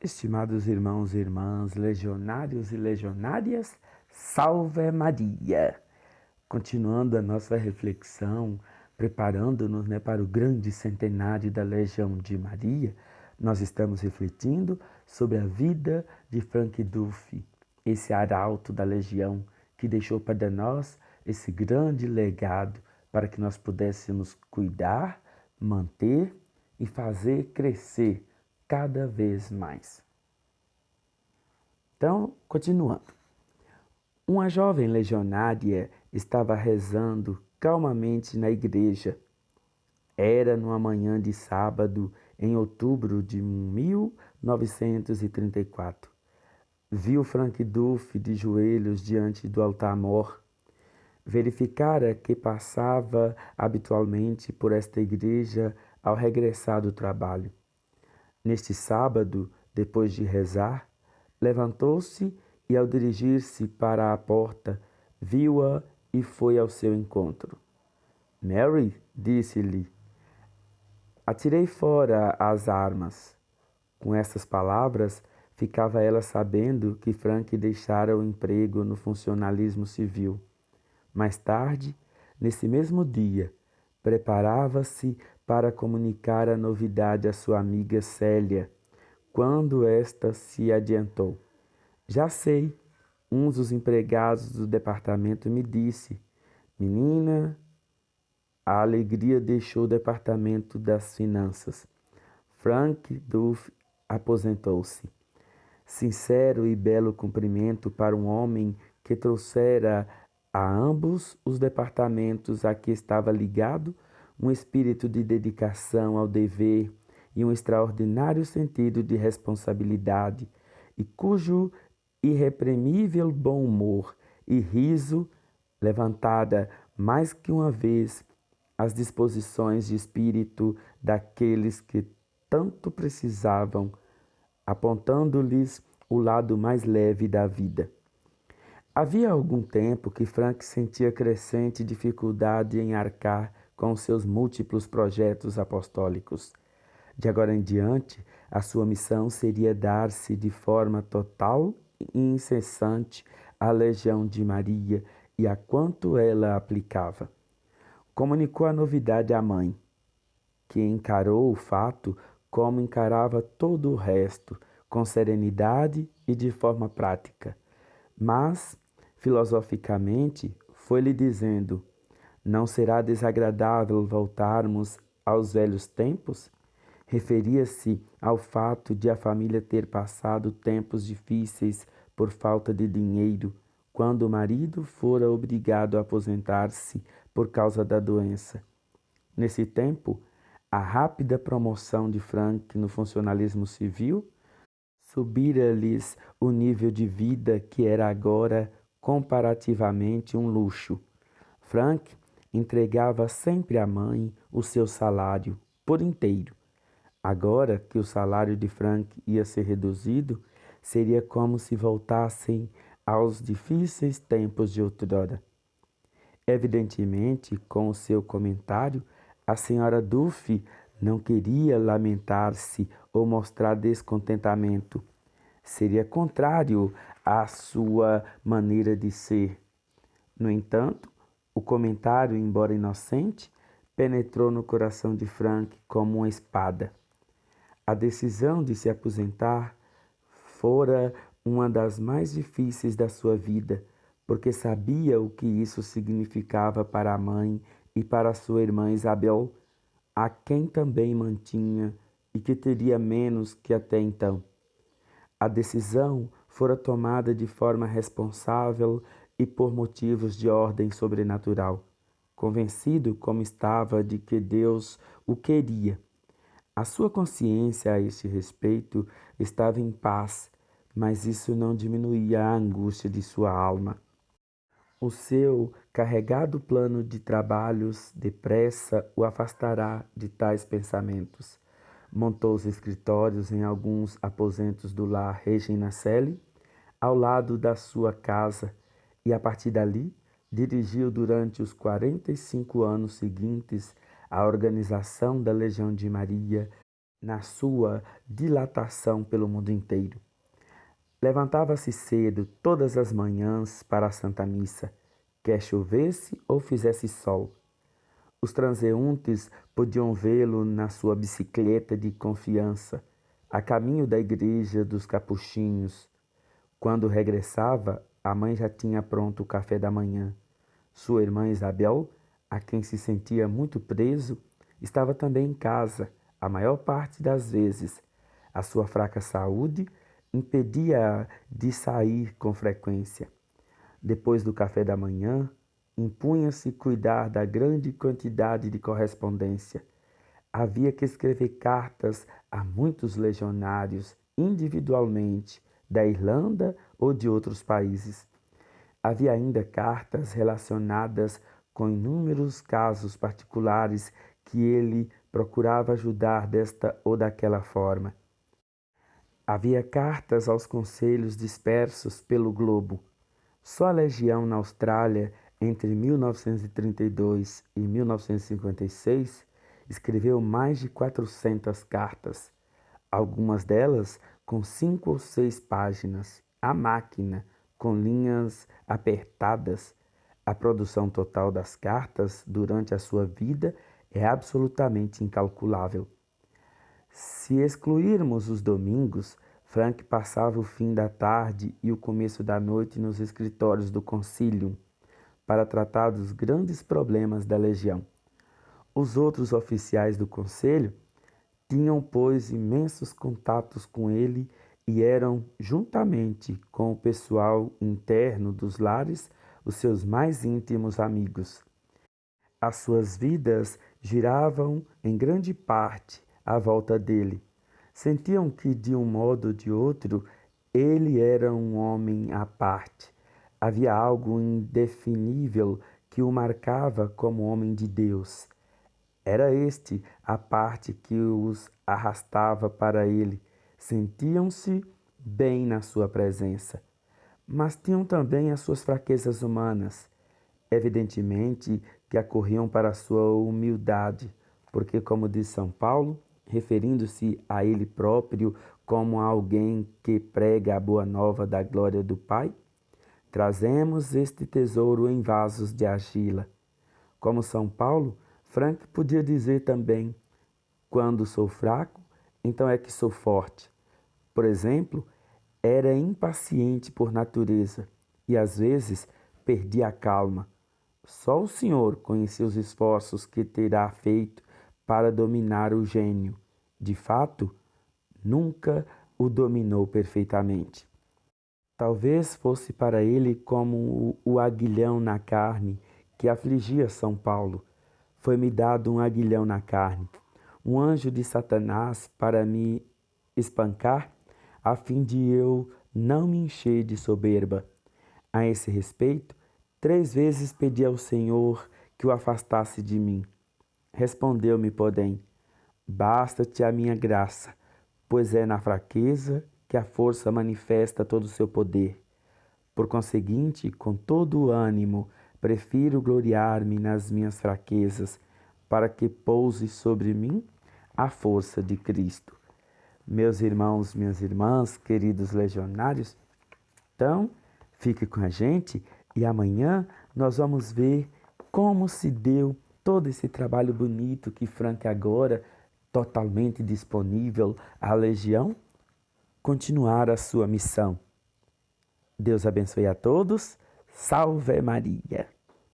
Estimados irmãos e irmãs, legionários e legionárias, salve Maria! Continuando a nossa reflexão, preparando-nos para o grande centenário da Legião de Maria, nós estamos refletindo sobre a vida de Frank Duffy, esse arauto da Legião que deixou para nós esse grande legado para que nós pudéssemos cuidar, manter e fazer crescer cada vez mais. Então, continuando. Uma jovem legionária estava rezando calmamente na igreja. Era numa manhã de sábado, em outubro de 1934. Viu Frank Duffy de joelhos diante do altar-mor. Verificara que passava habitualmente por esta igreja ao regressar do trabalho. Neste sábado, depois de rezar, levantou-se e, ao dirigir-se para a porta, viu-a e foi ao seu encontro. Mary, disse-lhe, atirei fora as armas. Com essas palavras, ficava ela sabendo que Frank deixara o emprego no funcionalismo civil. Mais tarde, nesse mesmo dia, preparava-se para comunicar a novidade à sua amiga Célia, quando esta se adiantou. Já sei, um dos empregados do departamento me disse, menina, a alegria deixou o departamento das finanças. Frank Duffy aposentou-se. Sincero e belo cumprimento para um homem que trouxera a ambos os departamentos a que estava ligado um espírito de dedicação ao dever e um extraordinário sentido de responsabilidade, e cujo irreprimível bom humor e riso levantada mais que uma vez as disposições de espírito daqueles que tanto precisavam, apontando-lhes o lado mais leve da vida. Havia algum tempo que Frank sentia crescente dificuldade em arcar com seus múltiplos projetos apostólicos. De agora em diante, a sua missão seria dar-se de forma total e incessante à Legião de Maria e a quanto ela aplicava. Comunicou a novidade à mãe, que encarou o fato como encarava todo o resto, com serenidade e de forma prática. Mas, filosoficamente, foi-lhe dizendo, não será desagradável voltarmos aos velhos tempos? Referia-se ao fato de a família ter passado tempos difíceis por falta de dinheiro, quando o marido fora obrigado a aposentar-se por causa da doença. Nesse tempo, a rápida promoção de Frank no funcionalismo civil subira-lhes o nível de vida que era agora comparativamente um luxo. Frank entregava sempre à mãe o seu salário por inteiro. Agora que o salário de Frank ia ser reduzido, seria como se voltassem aos difíceis tempos de outrora. Evidentemente, com o seu comentário, a senhora Duffy não queria lamentar-se ou mostrar descontentamento. Seria contrário à sua maneira de ser. No entanto, o comentário, embora inocente, penetrou no coração de Frank como uma espada. A decisão de se aposentar fora uma das mais difíceis da sua vida, porque sabia o que isso significava para a mãe e para sua irmã Isabel, a quem também mantinha e que teria menos que até então. A decisão fora tomada de forma responsável e por motivos de ordem sobrenatural, convencido como estava de que Deus o queria. A sua consciência a este respeito estava em paz, mas isso não diminuía a angústia de sua alma. O seu carregado plano de trabalhos depressa o afastará de tais pensamentos. Montou os escritórios em alguns aposentos do lar Regina Coeli, ao lado da sua casa, e a partir dali dirigiu durante os 45 anos seguintes a organização da Legião de Maria na sua dilatação pelo mundo inteiro. Levantava-se cedo todas as manhãs para a Santa Missa, quer chovesse ou fizesse sol. Os transeuntes podiam vê-lo na sua bicicleta de confiança, a caminho da igreja dos Capuchinhos. Quando regressava, a mãe já tinha pronto o café da manhã. Sua irmã Isabel, a quem se sentia muito preso, estava também em casa, a maior parte das vezes. A sua fraca saúde impedia-a de sair com frequência. Depois do café da manhã, impunha-se cuidar da grande quantidade de correspondência. Havia que escrever cartas a muitos legionários, individualmente, da Irlanda ou de outros países. Havia ainda cartas relacionadas com inúmeros casos particulares que ele procurava ajudar desta ou daquela forma. Havia cartas aos conselhos dispersos pelo globo. Só a Legião na Austrália, entre 1932 e 1956, escreveu mais de 400 cartas, algumas delas com 5 ou 6 páginas, à máquina, com linhas apertadas. A produção total das cartas durante a sua vida é absolutamente incalculável. Se excluirmos os domingos, Frank passava o fim da tarde e o começo da noite nos escritórios do Concilium para tratar dos grandes problemas da legião. Os outros oficiais do conselho tinham, pois, imensos contatos com ele e eram, juntamente com o pessoal interno dos lares, os seus mais íntimos amigos. As suas vidas giravam, em grande parte, à volta dele. Sentiam que, de um modo ou de outro, ele era um homem à parte. Havia algo indefinível que o marcava como homem de Deus. Era este a parte que os arrastava para ele. Sentiam-se bem na sua presença, mas tinham também as suas fraquezas humanas. Evidentemente que acorriam para a sua humildade, porque, como diz São Paulo, referindo-se a ele próprio como a alguém que prega a boa nova da glória do Pai, trazemos este tesouro em vasos de argila. Como São Paulo, Frank podia dizer também: quando sou fraco, então é que sou forte. Por exemplo, era impaciente por natureza e às vezes perdia a calma. Só o Senhor conhecia os esforços que terá feito para dominar o gênio. De fato, nunca o dominou perfeitamente. Talvez fosse para ele como o aguilhão na carne que afligia São Paulo. Foi-me dado um aguilhão na carne, um anjo de Satanás para me espancar, a fim de eu não me encher de soberba. A esse respeito, 3 vezes pedi ao Senhor que o afastasse de mim. Respondeu-me, porém: basta-te a minha graça, pois é na fraqueza que a força manifesta todo o seu poder. Por conseguinte, com todo o ânimo, prefiro gloriar-me nas minhas fraquezas, para que pouse sobre mim a força de Cristo. Meus irmãos, minhas irmãs, queridos legionários, então, fique com a gente e amanhã nós vamos ver como se deu todo esse trabalho bonito que Frank, agora totalmente disponível à legião, continuar a sua missão. Deus abençoe a todos. Salve Maria!